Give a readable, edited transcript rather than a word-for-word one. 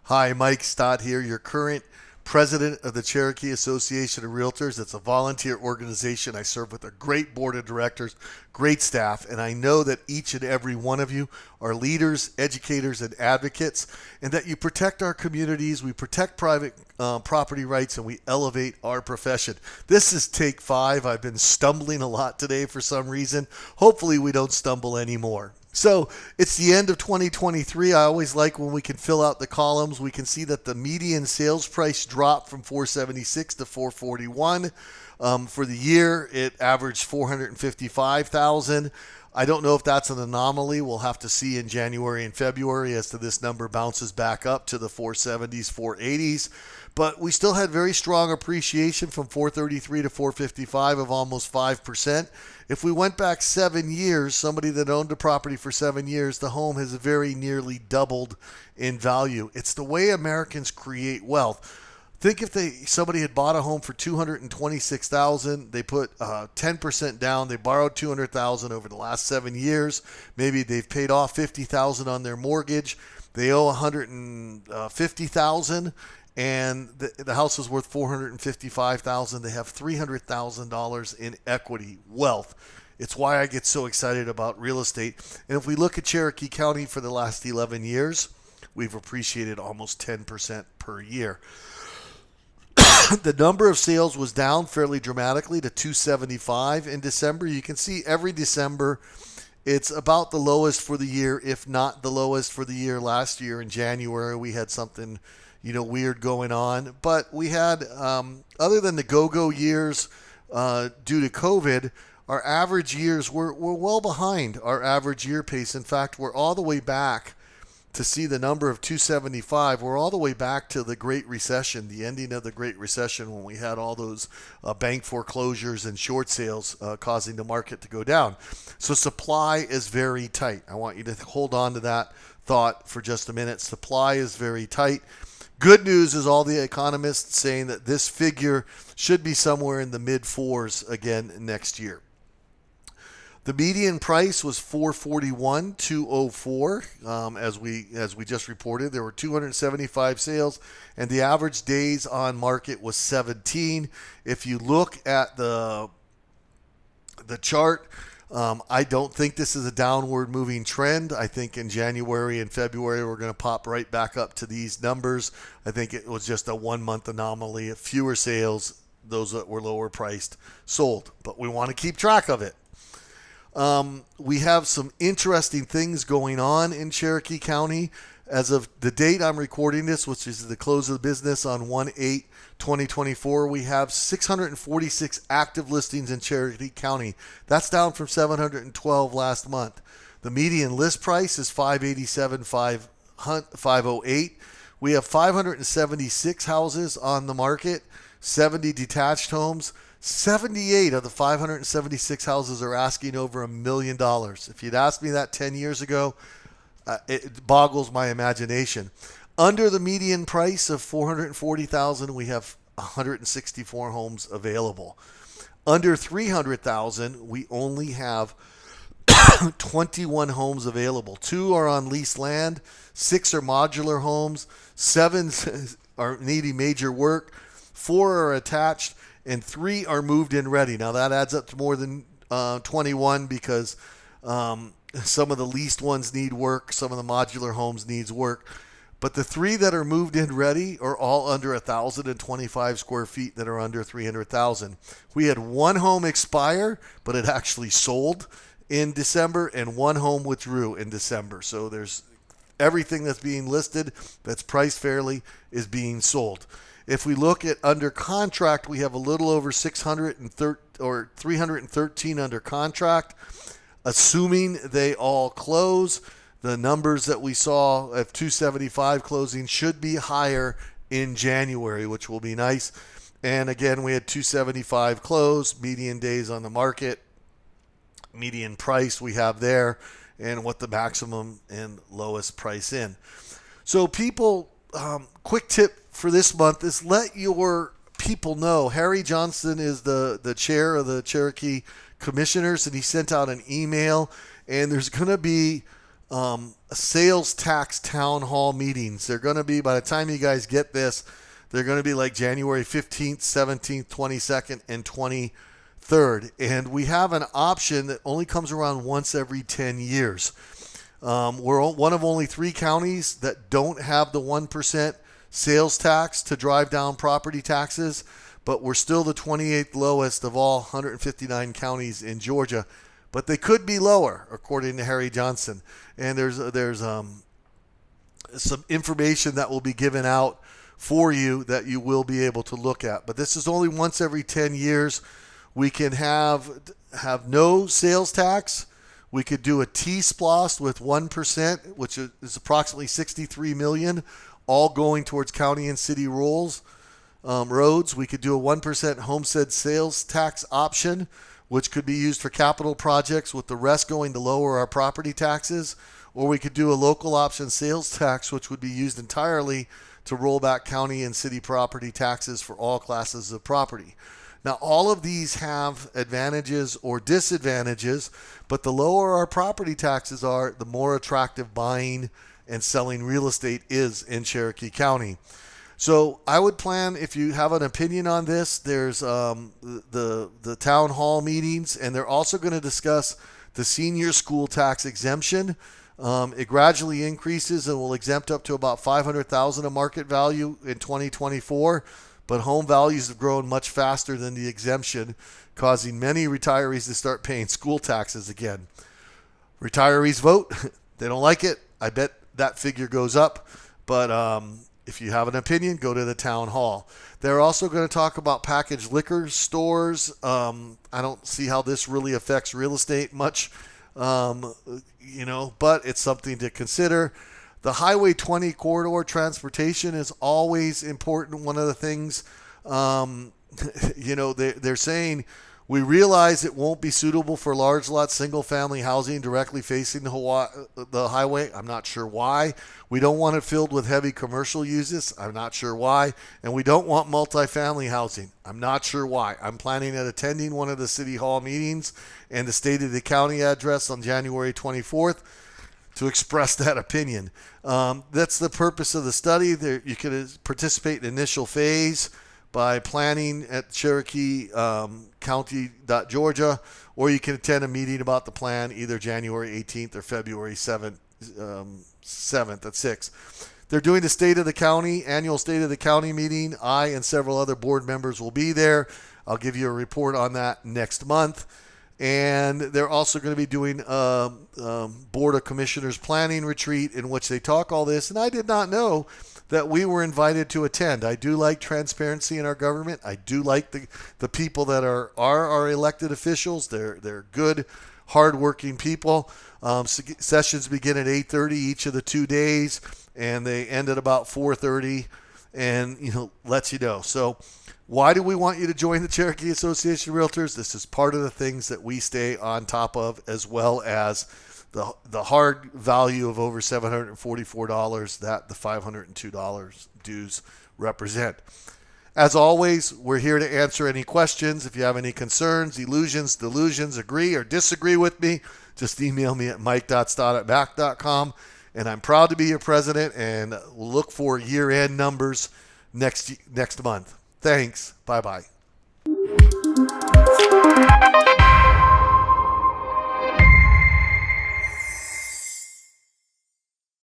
Hi, Mike Stott here, your current president of the Cherokee Association of Realtors. It's a volunteer organization. I serve with a great board of directors, great staff, and I know that each and every one of you are leaders, educators, and advocates, and that you protect our communities, we protect private property rights, and we elevate our profession. This is take 5. I've been stumbling a lot today for some reason. Hopefully we don't stumble anymore. So it's the end of 2023. I always like when we can fill out the columns. We can see that the median sales price dropped from 476 to 441. For the year, it averaged 455,000. I don't know if that's an anomaly. We'll have to see in January and February as to this number bounces back up to the 470s, 480s. But we still had very strong appreciation from 433 to 455 of almost 5%. If we went back 7 years, somebody that owned a property for 7 years, the home has very nearly doubled in value. It's the way Americans create wealth. Think if somebody had bought a home for $226,000, they put 10% down, they borrowed $200,000 over the last 7 years. Maybe they've paid off $50,000 on their mortgage. They owe $150,000, and the house is worth $455,000. They have $300,000 in equity wealth. It's why I get so excited about real estate. And if we look at Cherokee County for the last 11 years, we've appreciated almost 10% per year. The number of sales was down fairly dramatically to 275 in December. You can see every December it's about the lowest for the year, if not the lowest for the year. Last year in January we had something weird going on. But we had, other than the go-go years due to COVID, our average years were well behind our average year pace. In fact, we're all the way back to see the number of 275. We're all the way back to the Great Recession, the ending of the Great Recession, when we had all those bank foreclosures and short sales causing the market to go down. So supply is very tight. I want you to hold on to that thought for just a minute. Supply is very tight. Good news is all the economists saying that this figure should be somewhere in the mid-4s again next year. The median price was $441,204, as we just reported. There were 275 sales, and the average days on market was 17. If you look at the chart, I don't think this is a downward moving trend. I think in January and February we're going to pop right back up to these numbers. I think it was just a 1 month anomaly. Fewer sales, those that were lower priced sold, but we want to keep track of it. We have some interesting things going on in Cherokee County. As of the date I'm recording this, which is the close of the business on 1/8/2024, we have 646 active listings in Cherokee County. That's down from 712 last month. The median list price is $587,508. We have 576 houses on the market, 70 detached homes. 78 of the 576 houses are asking over $1 million. If you'd asked me that 10 years ago, it boggles my imagination. Under the median price of $440,000, we have 164 homes available. Under $300,000, we only have 21 homes available. 2 are on leased land, 6 are modular homes, 7 are needing major work, 4 are attached, and 3 are moved in ready. Now that adds up to more than 21 because some of the leased ones need work, some of the modular homes needs work. But the 3 that are moved in ready are all under 1,025 square feet that are under 300,000. We had 1 home expire, but it actually sold in December, and 1 home withdrew in December. So there's everything that's being listed that's priced fairly is being sold. If we look at under contract, we have a little over 313 under contract. Assuming they all close, the numbers that we saw of 275 closing should be higher in January, which will be nice. And again, we had 275 close, median days on the market, median price we have there, and what the maximum and lowest price in. So people, quick tip for this month is let your people know. Harry Johnston is the chair of the Cherokee Commissioners, and he sent out an email, and there's going to be sales tax town hall meetings. They're going to be, by the time you guys get this, they're going to be like January 15th, 17th, 22nd, and 23rd. And we have an option that only comes around once every 10 years. We're one of only 3 counties that don't have the 1% sales tax to drive down property taxes, but we're still the 28th lowest of all 159 counties in Georgia. But they could be lower, according to Harry Johnson. And there's some information that will be given out for you that you will be able to look at. But this is only once every 10 years. We can have no sales tax. We could do a T-SPLOST with 1%, which is approximately $63 million, all going towards county and city roads. We could do a 1% homestead sales tax option, which could be used for capital projects, with the rest going to lower our property taxes. Or we could do a local option sales tax, which would be used entirely to roll back county and city property taxes for all classes of property. Now, all of these have advantages or disadvantages, but the lower our property taxes are, the more attractive buying and selling real estate is in Cherokee County. So I would plan, if you have an opinion on this, there's the town hall meetings, and they're also going to discuss the senior school tax exemption. It gradually increases and will exempt up to about $500,000 of market value in 2024, but home values have grown much faster than the exemption, causing many retirees to start paying school taxes again. Retirees vote. They don't like it. I bet that figure goes up, but if you have an opinion, go to the town hall. They're also going to talk about packaged liquor stores. I don't see how this really affects real estate much, but it's something to consider. The Highway 20 corridor transportation is always important. One of the things, they're saying, we realize it won't be suitable for large lot single family housing directly facing the highway. I'm not sure why. We don't want it filled with heavy commercial uses. I'm not sure why. And we don't want multifamily housing. I'm not sure why. I'm planning on attending one of the city hall meetings and the State of the County address on January 24th to express that opinion. That's the purpose of the study. You can participate in initial phase by planning at Cherokee County.Georgia, or you can attend a meeting about the plan either January 18th or February 7th at 6. They're doing the State of the County, annual State of the County meeting. I and several other board members will be there. I'll give you a report on that next month. And they're also going to be doing a Board of Commissioners planning retreat in which they talk all this. And I did not know that we were invited to attend. I do like transparency in our government. I do like the people that are our elected officials. They're good, hardworking people. Sessions begin at 8:30 each of the 2 days, and they end at about 4:30, and lets you know. So why do we want you to join the Cherokee Association of Realtors? This is part of the things that we stay on top of, as well as the hard value of over $744 that the $502 dues represent. As always, we're here to answer any questions. If you have any concerns, illusions, delusions, agree or disagree with me, just email me at mike.stott@mac.com. And I'm proud to be your president, and we'll look for year-end numbers next month. Thanks. Bye-bye.